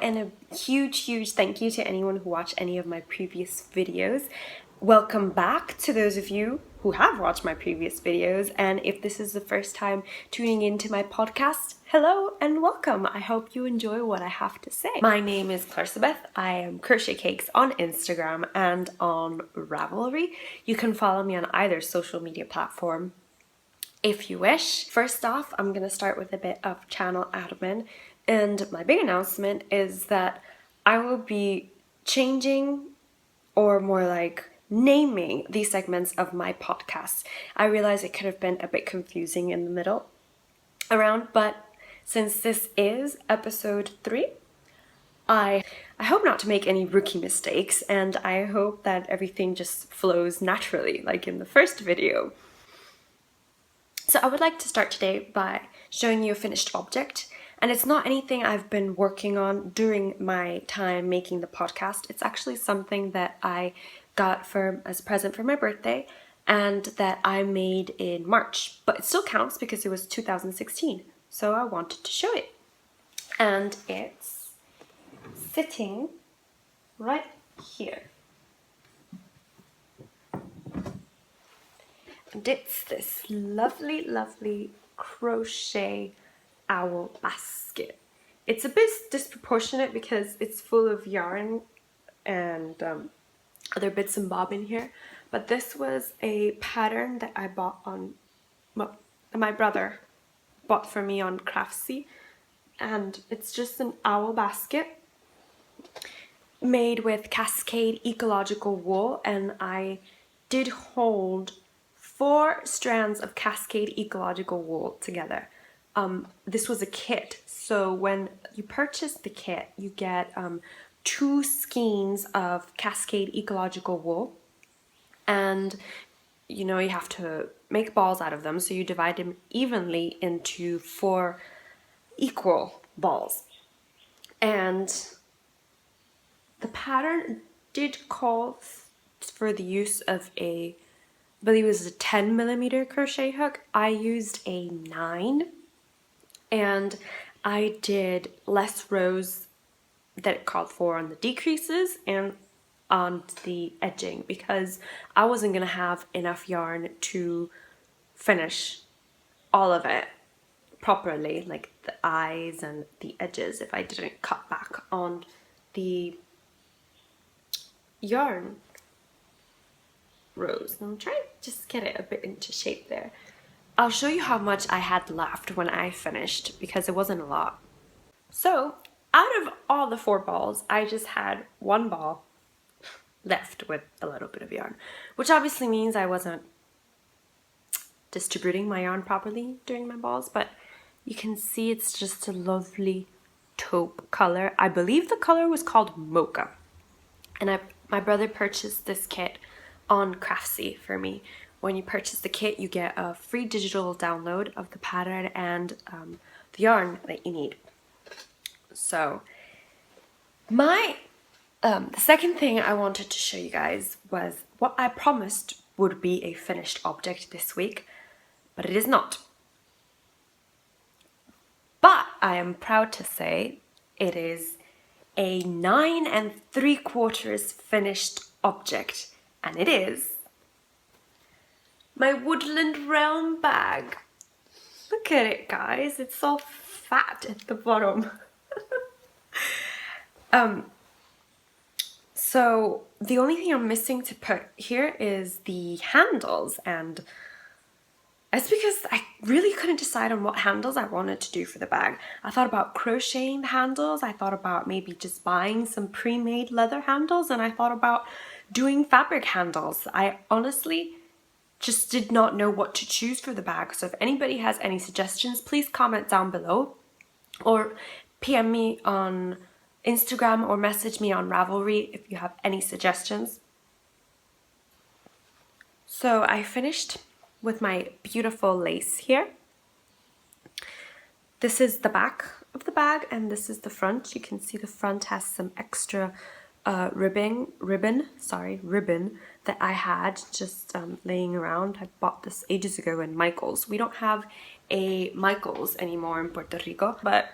and a huge thank you to anyone who watched any of my previous videos. Welcome back to those of you who have watched my previous videos, and if this is the first time tuning into my podcast, hello and welcome. I hope you enjoy what I have to say. My name is Clarcebeth. I am Crochet Cakes on Instagram and on Ravelry. You can follow me on either social media platform if you wish. First off, I'm going to start with a bit of channel admin, and my big announcement is that I will be changing, or more like naming, these segments of my podcast. I realize it could have been a bit confusing in the middle around, but since this is episode 3, I hope not to make any rookie mistakes, and I hope that everything just flows naturally like in the first video. So I would like to start today by showing you a finished object, and it's not anything I've been working on during my time making the podcast. It's actually something that I got as a present for my birthday and that I made in March, but it still counts because it was 2016, so I wanted to show it. And it's sitting right here. And it's this lovely crochet owl basket. It's a bit disproportionate because it's full of yarn and other bits and bob in here, but this was a pattern that I bought on, well, my brother bought for me on Crafty, and it's just an owl basket made with Cascade ecological wool, and I did hold 4 strands of Cascade ecological wool together. This was a kit, so when you purchase the kit, you get 2 skeins of Cascade ecological wool, and you have to make balls out of them, so you divide them evenly into 4 equal balls. And the pattern did call for the use of I believe it was a 10mm crochet hook. I used a 9, and I did less rows that it called for on the decreases and on the edging because I wasn't going to have enough yarn to finish all of it properly, like the eyes and the edges, if I didn't cut back on the yarn rows. I'm trying to just get it a bit into shape there. I'll show you how much I had left when I finished because it wasn't a lot. So out of all the 4 balls, I just had 1 ball left with a little bit of yarn, which obviously means I wasn't distributing my yarn properly during my balls, but you can see it's just a lovely taupe color. I believe the color was called Mocha, and my brother purchased this kit on Crafty for me. When you purchase the kit, you get a free digital download of the pattern and the yarn that you need. So the second thing I wanted to show you guys was what I promised would be a finished object this week, but it is not. But I am proud to say it is a 9 3/4 finished object, and it is my Woodland bag. Look at it, guys. It's all fat at the bottom. So the only thing I'm missing to put here is the handles, and it's because I really couldn't decide on what handles I wanted to do for the bag. I thought about crocheting the handles, I thought about maybe just buying some pre-made leather handles, and I thought about doing fabric handles. I honestly just did not know what to choose for the bag, so if anybody has any suggestions, please comment down below or PM me on Instagram or message me on Ravelry if you have any suggestions. So I finished with my beautiful lace here. This is the back of the bag and this is the front. You can see the front has some extra ribbon that I had just laying around. I bought this ages ago in Michael's. We don't have a Michael's anymore in Puerto Rico, but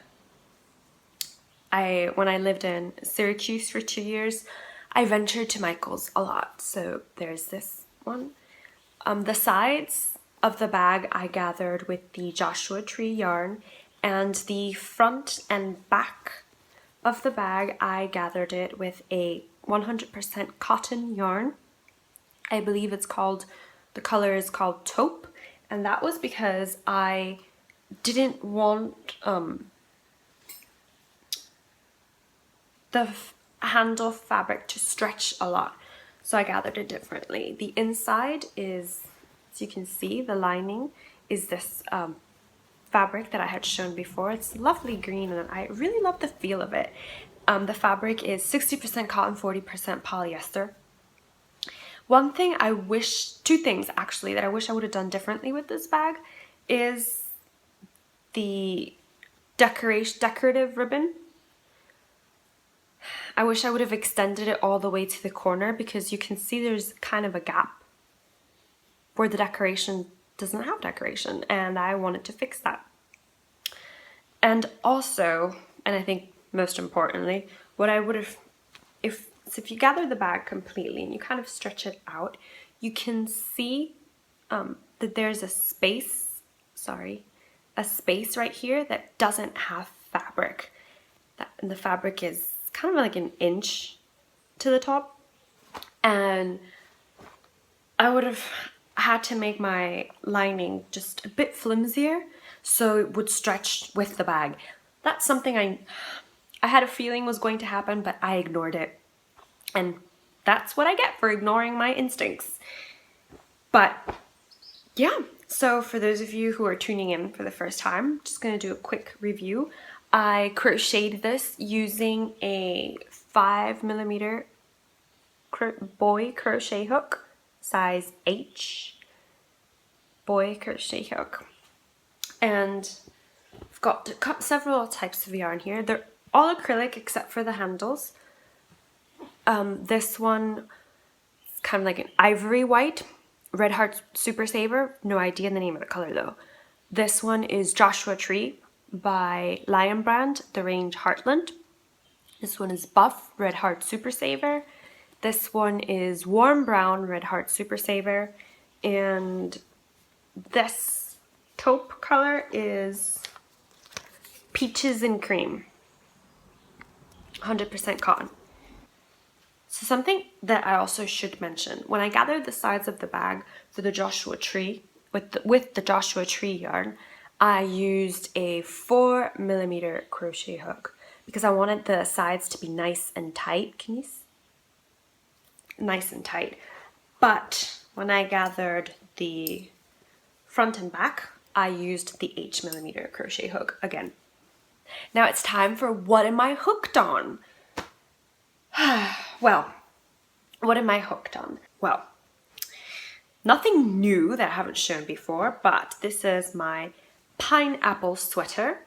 when I lived in Syracuse for 2 years, I ventured to Michael's a lot. So there's this one. The sides of the bag I gathered with the Joshua Tree yarn, and the front and back of the bag I gathered it with a 100% cotton yarn. I believe it's called, the color is called taupe, and that was because I didn't want the handle fabric to stretch a lot, so I gathered it differently. The inside is, as you can see, the lining is this fabric that I had shown before. It's lovely green and I really love the feel of it. The fabric is 60% cotton, 40% polyester. One thing I wish, two things actually, that I wish I would have done differently with this bag is the decorative ribbon. I wish I would have extended it all the way to the corner, because you can see there's kind of a gap where the decoration doesn't have decoration, and I wanted to fix that. And also, and I think most importantly, what I would have, if you gather the bag completely and you kind of stretch it out, you can see that there's a space right here that doesn't have fabric. And the fabric is kind of like an inch to the top, and I would have had to make my lining just a bit flimsier so it would stretch with the bag. That's something I had a feeling was going to happen, but I ignored it, and that's what I get for ignoring my instincts. But yeah, so for those of you who are tuning in for the first time, I'm just going to do a quick review. I crocheted this using a 5mm boy crochet hook, size H boy crochet hook. And I've got several types of yarn here. They're all acrylic except for the handles. This one is kind of like an ivory white, Red Heart Super Saver. No idea the name of the color though. This one is Joshua Tree by Lion Brand, the range Heartland. This one is Buff Red Heart Super Saver. This one is Warm Brown Red Heart Super Saver. And this taupe color is Peaches and Cream, 100% cotton. So something that I also should mention, when I gathered the sides of the bag for the Joshua Tree, with the Joshua Tree yarn, I used a 4mm crochet hook because I wanted the sides to be nice and tight. Can you see? Nice and tight. But when I gathered the front and back, I used the 8mm crochet hook again. Now it's time for what am I hooked on? Well, what am I hooked on? Well, nothing new that I haven't shown before, but this is my pineapple sweater,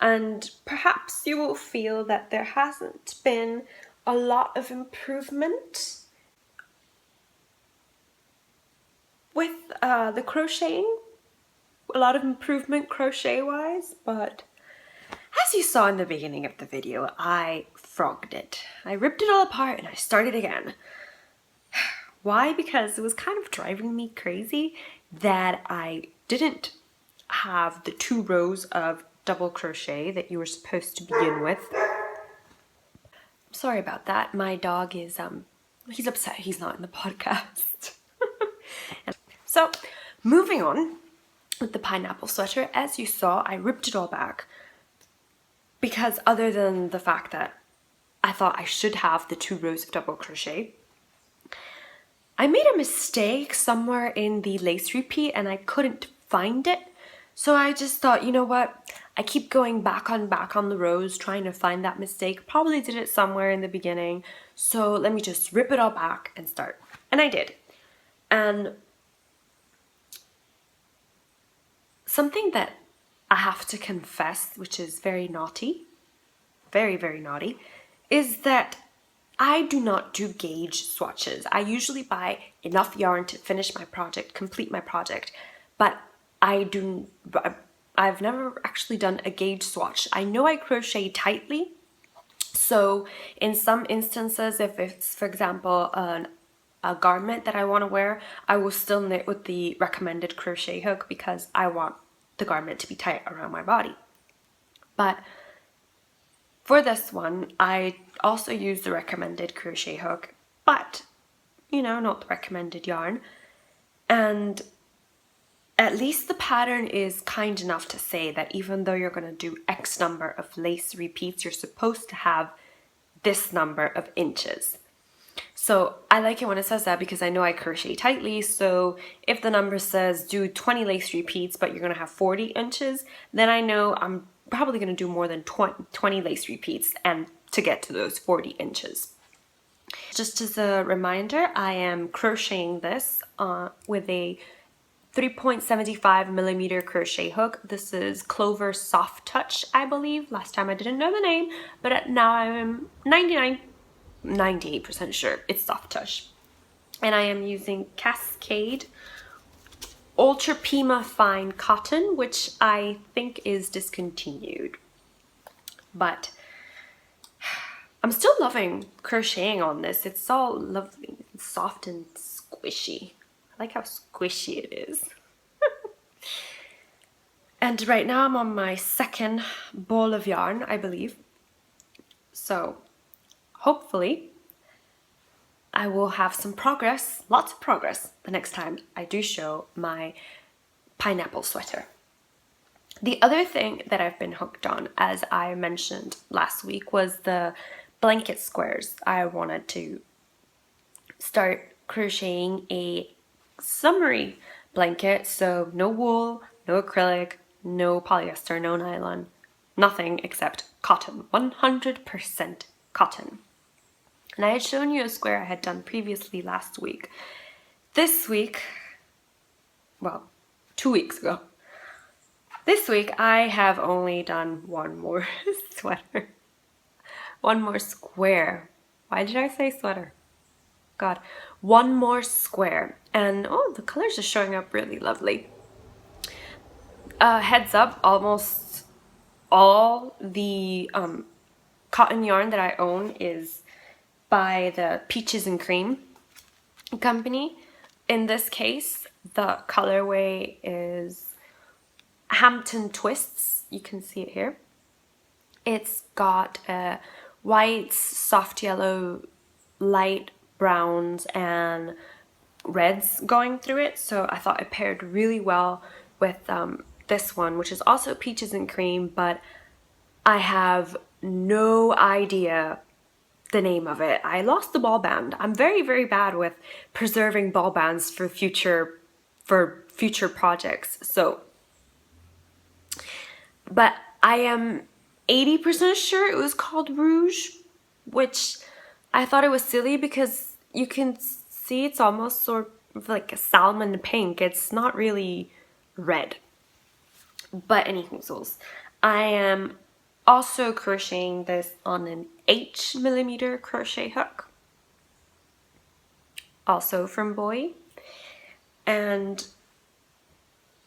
and perhaps you will feel that there hasn't been a lot of improvement with the crocheting, a lot of improvement crochet wise, but as you saw in the beginning of the video, I frogged it. I ripped it all apart and I started again. Why? Because it was kind of driving me crazy that I didn't have the 2 rows of double crochet that you were supposed to begin with. Sorry about that. My dog is, he's upset he's not in the podcast. So, moving on with the pineapple sweater, as you saw, I ripped it all back. Because other than the fact that I thought I should have the 2 rows of double crochet, I made a mistake somewhere in the lace repeat and I couldn't find it. So I just thought, you know what, I keep going back on the rows trying to find that mistake. Probably did it somewhere in the beginning. So let me just rip it all back and start. And I did. And something that I have to confess, which is very naughty, very, very naughty, is that I do not do gauge swatches. I usually buy enough yarn to finish my project, complete my project, but I've never actually done a gauge swatch. I know I crochet tightly, So in some instances, if it's, for example, a garment that I want to wear, I will still knit with the recommended crochet hook because I want the garment to be tight around my body. But for this one, I also use the recommended crochet hook, but, you know, not the recommended yarn. And at least the pattern is kind enough to say that even though you're going to do X number of lace repeats, you're supposed to have this number of inches. So I like it when it says that because I know I crochet tightly. So if the number says do 20 lace repeats, but you're going to have 40 inches, then I know I'm probably going to do more than 20 lace repeats and to get to those 40 inches. Just as a reminder, I am crocheting this with a 3.75 millimeter crochet hook. This is Clover Soft Touch, I believe. Last time I didn't know the name, but now I'm 98% sure it's Soft Touch. And I am using Cascade Ultra Pima Fine Cotton, which I think is discontinued. But I'm still loving crocheting on this. It's all lovely and soft and squishy. I like how squishy it is. And right now I'm on my second ball of yarn, I believe. So hopefully I will have some progress, lots of progress, the next time I do show my pineapple sweater. The other thing that I've been hooked on, as I mentioned last week, was the blanket squares. I wanted to start crocheting a summery blanket, so no wool, no acrylic, no polyester, no nylon, nothing except cotton, 100% cotton. And I had shown you a square I had done previously last week. This week, well, 2 weeks ago, this week I have only done one more sweater, one more square. Why did I say sweater? God, one more square. And oh, the colors are showing up really lovely. Heads up, almost all the cotton yarn that I own is by the Peaches and Cream company. In this case, the colorway is Hampton Twists. You can see it here. It's got whites, soft yellow, light browns, and reds going through it. So I thought it paired really well with this one, which is also Peaches and Cream, but I have no idea the name of it. I lost the ball band. I'm very, very bad with preserving ball bands for future projects. So, but I am 80% sure it was called Rouge, which I thought it was silly because you can see it's almost sort of like a salmon pink. It's not really red. But anywho, I am also crocheting this on an H millimeter crochet hook, also from Boy, and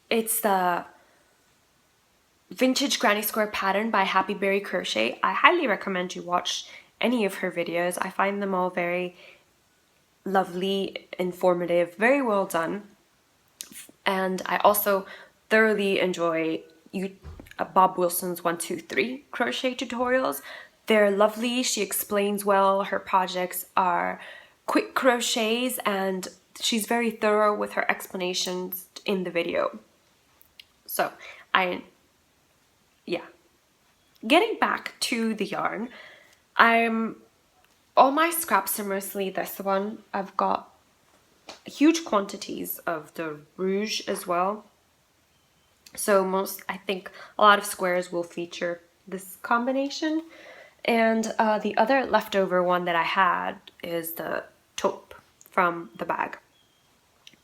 it's the Vintage Granny Square pattern by Happy Berry Crochet. I highly recommend you watch any of her videos. I find them all very lovely, informative, very well done, and I also thoroughly enjoy Bob Wilson's 123 crochet tutorials. They're lovely. She explains well. Her projects are quick crochets and she's very thorough with her explanations in the video. So getting back to the yarn, all my scraps are mostly this one. I've got huge quantities of the Rouge as well. So I think a lot of squares will feature this combination. And the other leftover one that I had is the taupe from the bag.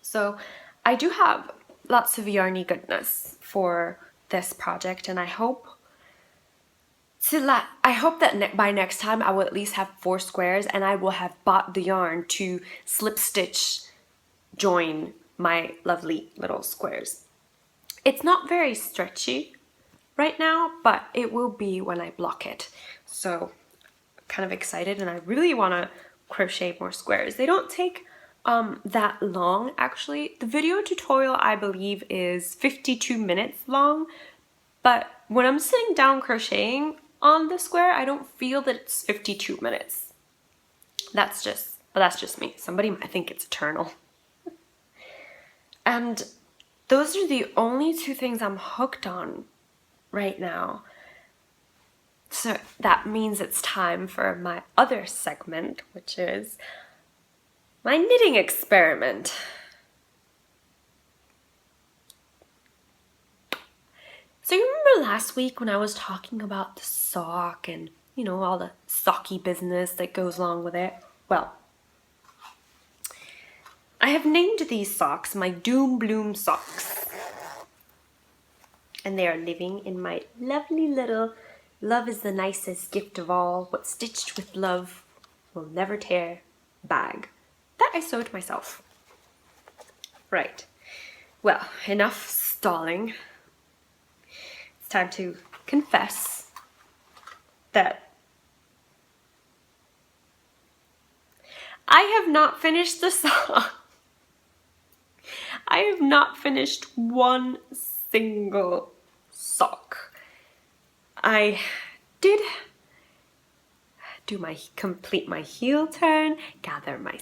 So I do have lots of yarny goodness for this project, and I hope that by next time I will at least have 4 squares, and I will have bought the yarn to slip stitch join my lovely little squares. It's not very stretchy right now, but it will be when I block it. So kind of excited and I really want to crochet more squares. They don't take that long actually. The video tutorial I believe is 52 minutes long, but when I'm sitting down crocheting on the square, I don't feel that it's 52 minutes. That's just me. Somebody might think it's eternal. And those are the only two things I'm hooked on right now. So that means it's time for my other segment, which is my knitting experiment. So you remember last week when I was talking about the sock and, you know, all the socky business that goes along with it? Well, I have named these socks my Doom Bloom socks. And they are living in my lovely little Love is the Nicest Gift of All, What's Stitched with Love Will Never Tear bag that I sewed myself. Right. Well, enough stalling. It's time to confess that I have not finished the sock. I have not finished one single sock. I did complete my heel turn, gather my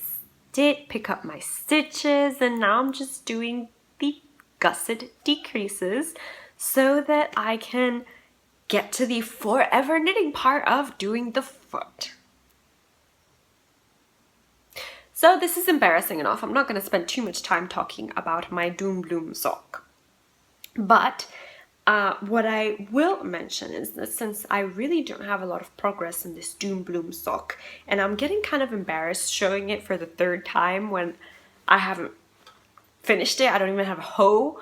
pick up my stitches, and now I'm just doing the gusset decreases so that I can get to the forever knitting part of doing the foot. So this is embarrassing enough. I'm not going to spend too much time talking about my Doom Bloom sock. But what I will mention is that since I really don't have a lot of progress in this Doom Bloom sock, and I'm getting kind of embarrassed showing it for the third time when I haven't finished it. I don't even have a hoe,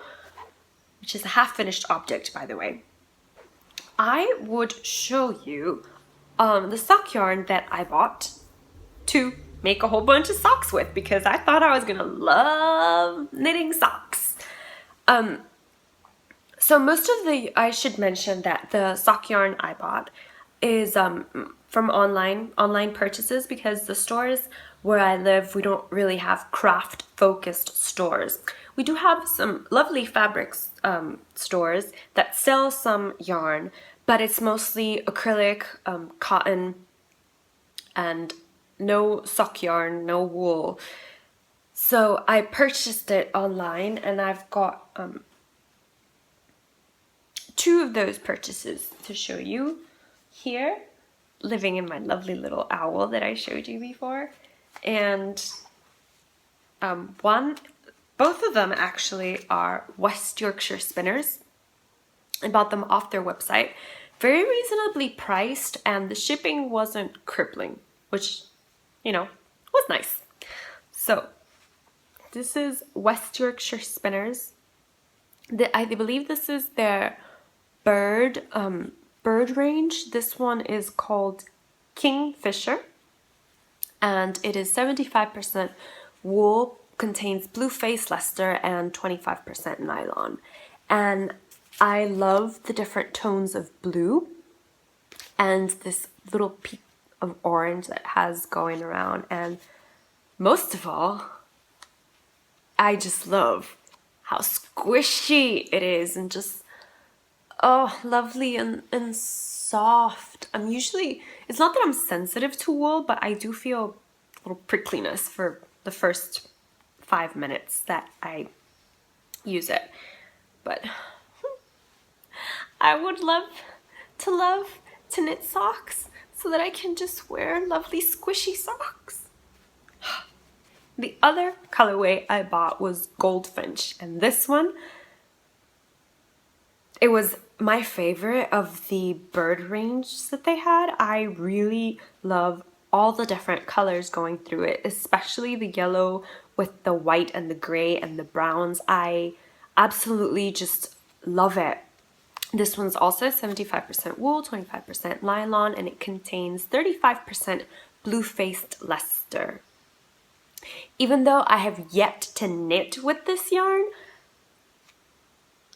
which is a half-finished object, by the way. I would show you the sock yarn that I bought to make a whole bunch of socks with, because I thought I was gonna love knitting socks. So most of I should mention that the sock yarn I bought is from online purchases, because the stores where I live, we don't really have craft focused stores. We do have some lovely fabrics stores that sell some yarn, but it's mostly acrylic, cotton, and no sock yarn, no wool. So I purchased it online, and I've got two of those purchases to show you here, living in my lovely little owl that I showed you before. And both of them actually are West Yorkshire spinners. I bought them off their website, very reasonably priced, and the shipping wasn't crippling, which, you know, was nice. So this is West Yorkshire spinners. I believe this is their bird range. This one is called Kingfisher, and it is 75% wool, contains blue face Leicester, and 25% nylon. And I love the different tones of blue and this little peak of orange that has going around, and most of all, I just love how squishy it is, and just lovely and soft. It's not that I'm sensitive to wool, but I do feel a little prickliness for the first 5 minutes that I use it. But I would love to knit socks so that I can just wear lovely squishy socks. The other colorway I bought was Goldfinch, and this one, it was my favorite of the bird range that they had. I really love all the different colors going through it, especially the yellow with the white and the gray and the browns. I absolutely just love it. This one's also 75% wool, 25% nylon, and it contains 35% blue-faced Leicester. Even though I have yet to knit with this yarn,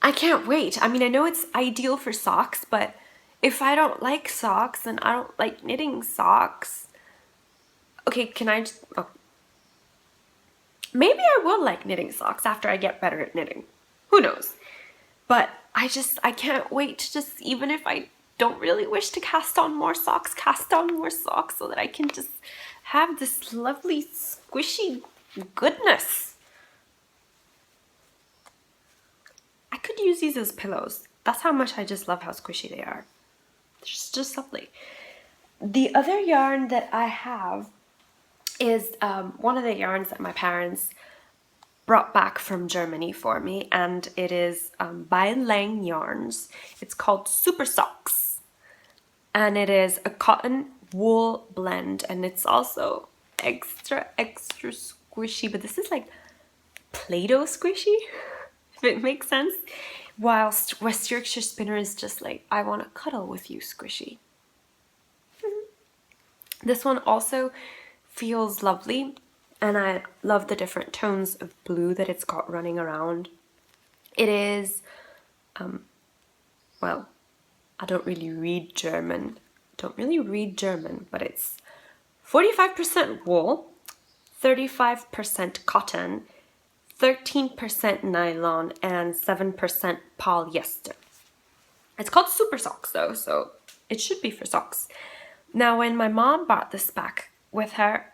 I can't wait. I mean, I know it's ideal for socks, but if I don't like socks, then I don't like knitting socks. Okay, can I just... Oh. Maybe I will like knitting socks after I get better at knitting. Who knows? But I can't wait to just, even if I don't really wish to cast on more socks so that I can just have this lovely squishy goodness. I could use these as pillows. That's how much I just love how squishy they are. They're just lovely. The other yarn that I have is one of the yarns that my parents brought back from Germany for me, and it is by Lang Yarns. It's called Super Socks, and it is a cotton wool blend, and it's also extra squishy, but this is like Play-Doh squishy, if it makes sense, whilst West Yorkshire Spinner is just like, I want to cuddle with you squishy. This one also feels lovely, and I love the different tones of blue that it's got running around. It is, well, I don't really read German, but it's 45% wool, 35% cotton, 13% nylon, and 7% polyester. It's called Super Socks though, so it should be for socks. Now, when my mom brought this back with her,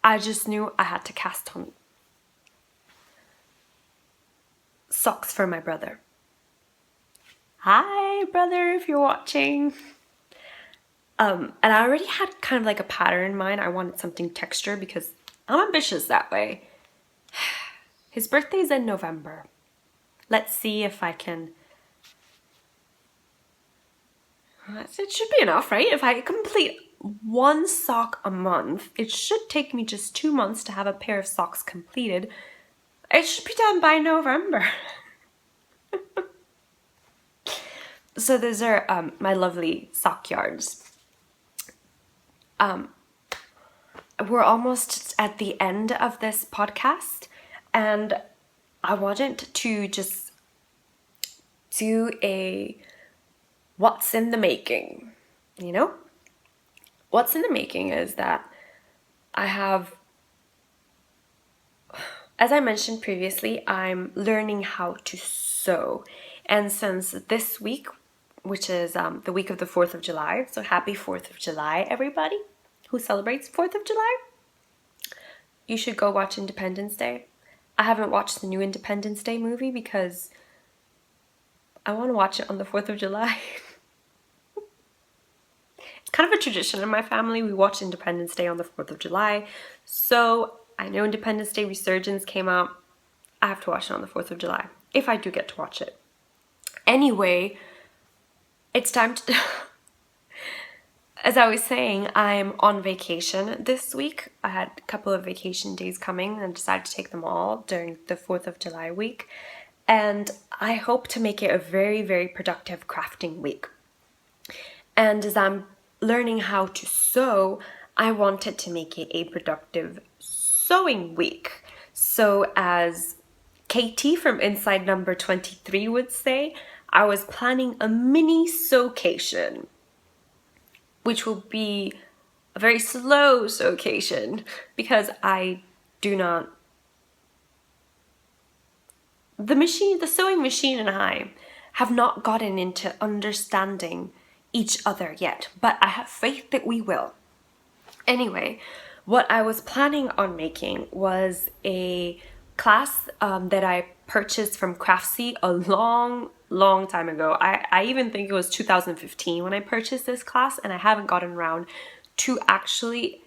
I just knew I had to cast on socks for my brother. Hi, brother, if you're watching. And I already had kind of like a pattern in mind. I wanted something texture because I'm ambitious that way. His birthday's in November. Let's see if I can... It should be enough, right? If I complete one sock a month, it should take me just 2 months to have a pair of socks completed. It should be done by November. So those are my lovely sock yarns. We're almost at the end of this podcast, and I wanted to just do a what's in the making, you know? What's in the making is that I have, as I mentioned previously, I'm learning how to sew. And since this week, which is the week of the 4th of July, so happy 4th of July, everybody who celebrates 4th of July. You should go watch Independence Day. I haven't watched the new Independence Day movie because I want to watch it on the 4th of July. It's kind of a tradition in my family. We watch Independence Day on the 4th of July. So I know Independence Day Resurgence came out. I have to watch it on the 4th of July, if I do get to watch it. Anyway, it's time to... As I was saying, I'm on vacation this week. I had a couple of vacation days coming and decided to take them all during the 4th of July week. And I hope to make it a very, very productive crafting week. And as I'm learning how to sew, I wanted to make it a productive sewing week. So as Katie from Inside Number 23 would say, I was planning a mini sewcation, which will be a very slow sewcation because I do not... The sewing machine and I have not gotten into understanding each other yet, but I have faith that we will. Anyway, what I was planning on making was a class that I purchased from Crafty a long time ago. I even think it was 2015 when I purchased this class, and I haven't gotten around to actually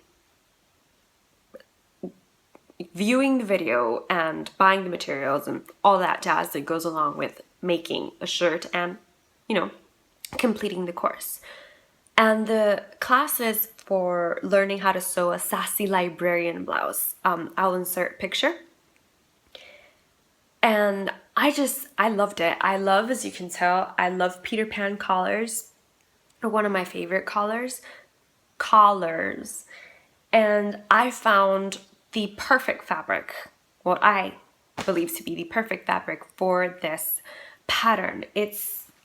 viewing the video and buying the materials and all that jazz that goes along with making a shirt and, you know, completing the course. And the class is for learning how to sew a Sassy Librarian blouse. I'll insert a picture. And I loved it. I love, as you can tell, I love Peter Pan collars. They're one of my favorite collars. And I found the perfect fabric, what I believe to be the perfect fabric for this pattern. I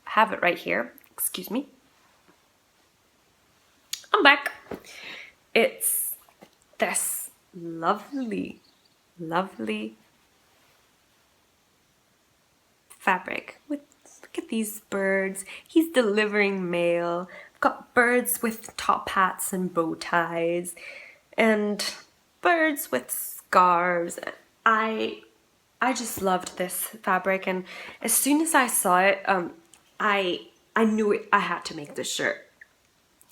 have it right here, excuse me. I'm back. It's this lovely, lovely fabric with, look at these birds. He's delivering mail. I've got birds with top hats and bow ties and birds with scarves. I just loved this fabric, and as soon as I saw it, I knew it. I had to make this shirt.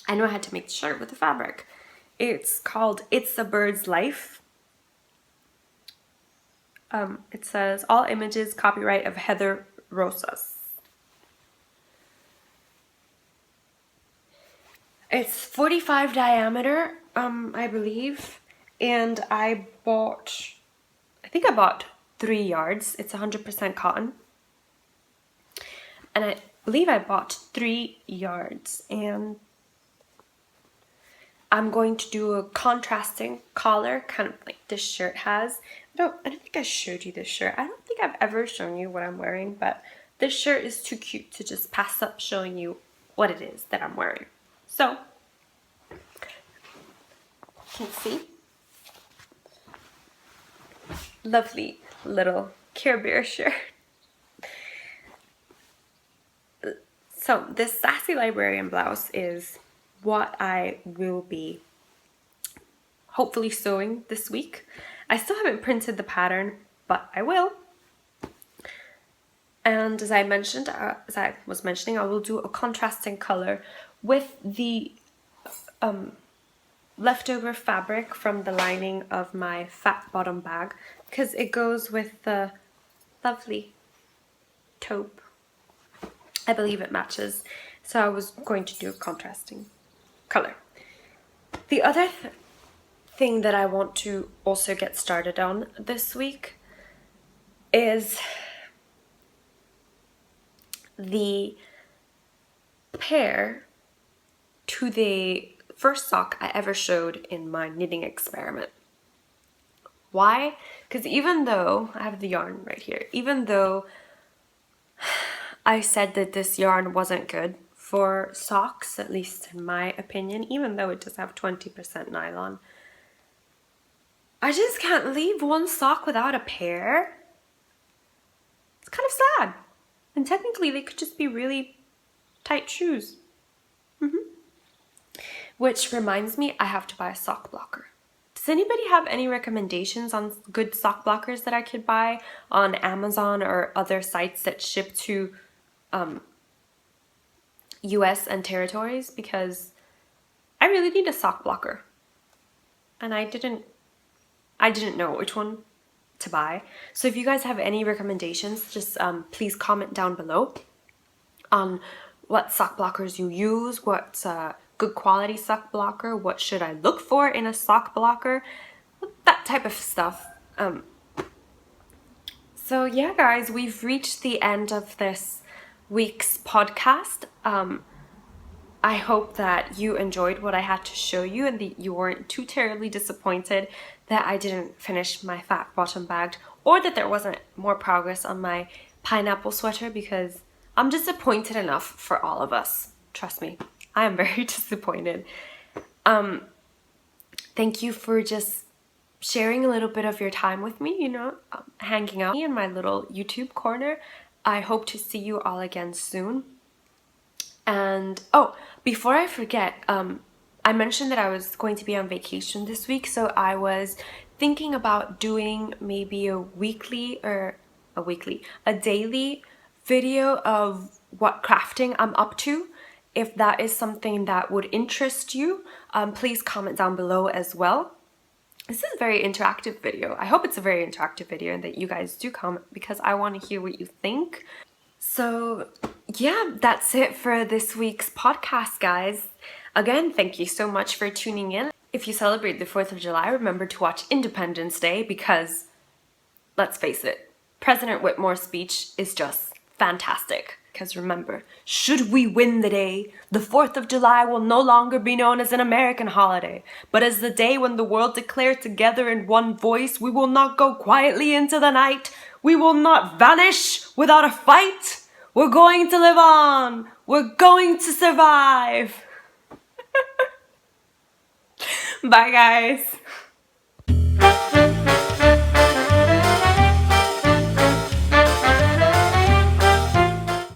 I knew I had to make the shirt with the fabric. It's called It's a Bird's Life. It says, all images copyright of Heather Rosas. It's 45 diameter, I believe, and I think I bought 3 yards. It's 100% cotton, and I believe I bought 3 yards, and I'm going to do a contrasting collar, kind of like this shirt has. I don't think I showed you this shirt. I don't think I've ever shown you what I'm wearing, but this shirt is too cute to just pass up showing you what it is that I'm wearing. So, you can see. Lovely little Care Bear shirt. So, this Sassy Librarian blouse is what I will be hopefully sewing this week. I still haven't printed the pattern, but I will. And as I was mentioning, I will do a contrasting color with the leftover fabric from the lining of my fat bottom bag, because it goes with the lovely taupe. I believe it matches, so I was going to do a contrasting color. The other thing that I want to also get started on this week is the pair to the first sock I ever showed in my knitting experiment. Why? Because even though, I have the yarn right here, even though I said that this yarn wasn't good for socks, at least in my opinion, even though it does have 20% nylon, I just can't leave one sock without a pair. It's kind of sad. And technically they could just be really tight shoes. Which reminds me, I have to buy a sock blocker. Does anybody have any recommendations on good sock blockers that I could buy on Amazon or other sites that ship to US and territories? Because I really need a sock blocker. And I didn't know which one to buy. So if you guys have any recommendations, just please comment down below on what sock blockers you use, what's a good quality sock blocker, what should I look for in a sock blocker, that type of stuff. So yeah, guys, we've reached the end of this week's podcast. I hope that you enjoyed what I had to show you and that you weren't too terribly disappointed that I didn't finish my fat bottom bag, or that there wasn't more progress on my pineapple sweater, because I'm disappointed enough for all of us. Trust me, I am very disappointed. Thank you for just sharing a little bit of your time with me, you know, hanging out in my little YouTube corner. I hope to see you all again soon. And oh, before I forget, I mentioned that I was going to be on vacation this week, so I was thinking about doing maybe a daily video of what crafting I'm up to. If that is something that would interest you, please comment down below as well. This is a very interactive video. I hope it's a very interactive video and that you guys do comment, because I want to hear what you think. So yeah, that's it for this week's podcast, guys. Again, thank you so much for tuning in. If you celebrate the 4th of July, remember to watch Independence Day, because, let's face it, President Whitmore's speech is just fantastic. Because remember, should we win the day, the 4th of July will no longer be known as an American holiday, but as the day when the world declared together in one voice, we will not go quietly into the night, we will not vanish without a fight, we're going to live on, we're going to survive. Bye guys.